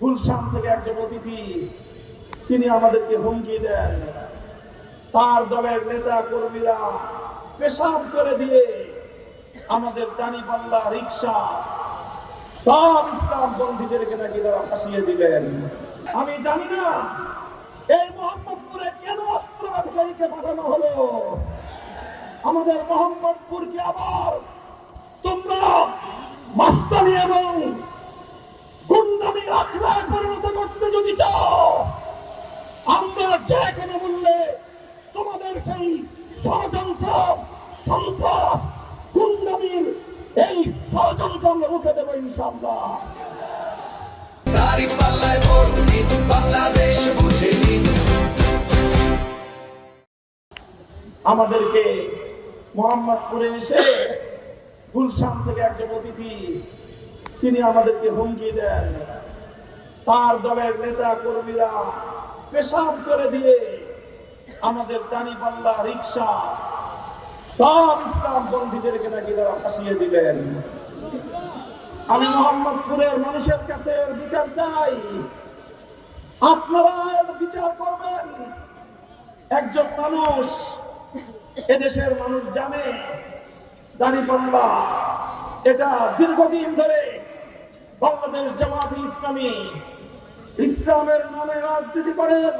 গুলশান থেকে একজন অতিথি, তিনি আমাদেরকে হুমকি দেন। তার দলের নেতা কর্মীরা পেশাব করে দিয়ে আমাদের টানিপাল্লা রিক্সা সব ইসলাম বন্ধীদেরকে নাকি তারা ফাঁসিয়ে দিলেন। আমি জানি না এই মোহাম্মদপুরে কেন অস্ত্র ব্যবসায়ীকে পাঠানো হলো। আমাদের মোহাম্মদপুরকে আবার তোমরা মাস্তানি এবং গুন্ডামির আখড়ায় পরিণত করতে যদি চাও, আমরা যে কোনো মূল্যে তোমাদের সেই ষড়যন্ত্র, সন্ত্রাস, গুন্ডামির এই ষড়যন্ত্র আমরা রুখে দেবো ইনশাআল্লাহ। আমাদেরকে মোহাম্মদপুরে এসে গুলশান থেকে একজন অতিথি, তিনি আমাদেরকে হুমকি দেন। তার দলের নেতা কর্মীরা পেশাব করে দিয়ে আমাদের টানিপাল্লা রিক্সা সব ইসলাম বন্ধীদেরকে নাকি তারা ফাঁসিয়ে দিলেন। আমি মোহাম্মদপুরের মানুষের কাছে বিচার চাই, আপনারা বিচার করবেন। একজন মানুষ, এদেশের মানুষ জানে দাঁড়িপাল্লা এটা দীর্ঘদিন ধরে বাংলাদেশ জামাত ইসলামী ইসলামের নামে রাজনীতি করেন,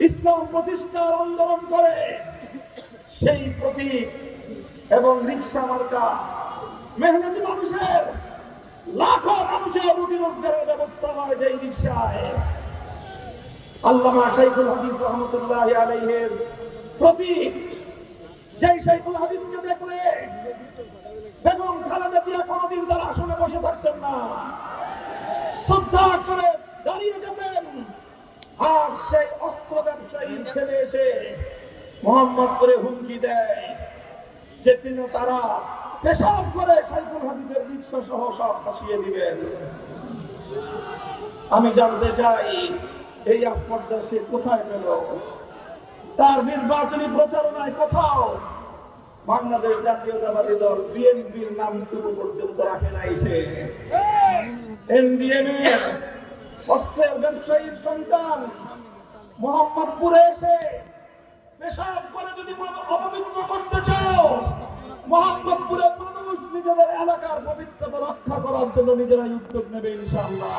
ইসলাম প্রতিষ্ঠার আন্দোলন করে। সেই প্রতীক এবং রিক্সা মার্কা মেহনতি মানুষের, লাখো মানুষের রুটি রোজগারের ব্যবস্থা হয় যেই রিক্সায়। আল্লামা শাইখুল হাদিস রহমতুল্লাহ আলাইহির প্রতীক, যেই শাইখুল হাদিসকে দেখলে বেগম খালেদা জিয়া কোনদিন তার আসনে বসে থাকতেন না, শ্রদ্ধা করে দাঁড়িয়ে যেতেন। আজ সেই অস্ত্র ব্যবসায়ীর ছেলে এসে মোহাম্মদপুরে হুমকি দেয় যে তিনি তারা পেশাব করে শাইখুল হাদিসের রিক্সা সহ সব ফাঁসিয়ে দিবেন। আমি জানতে চাই এই আসপর্দা সে কোথায় পেল? তার নির্বাচনী প্রচারণায় কোথাও বাংলাদেশ জাতীয়তাবাদী দল বিএনপির নামটুকু পর্যন্ত রাখে নাই। সে এনডিএম এর অস্ত্রের ব্যবসায়ীর সন্তান মোহাম্মদপুরে এসে পেশাব করে যদি অপবিত্র করতে চাও, মোহাম্মদপুরের মানুষ নিজেদের এলাকার পবিত্রতা রক্ষা করার জন্য নিজেরাই উদ্যোগ নেবে ইনশাআল্লাহ।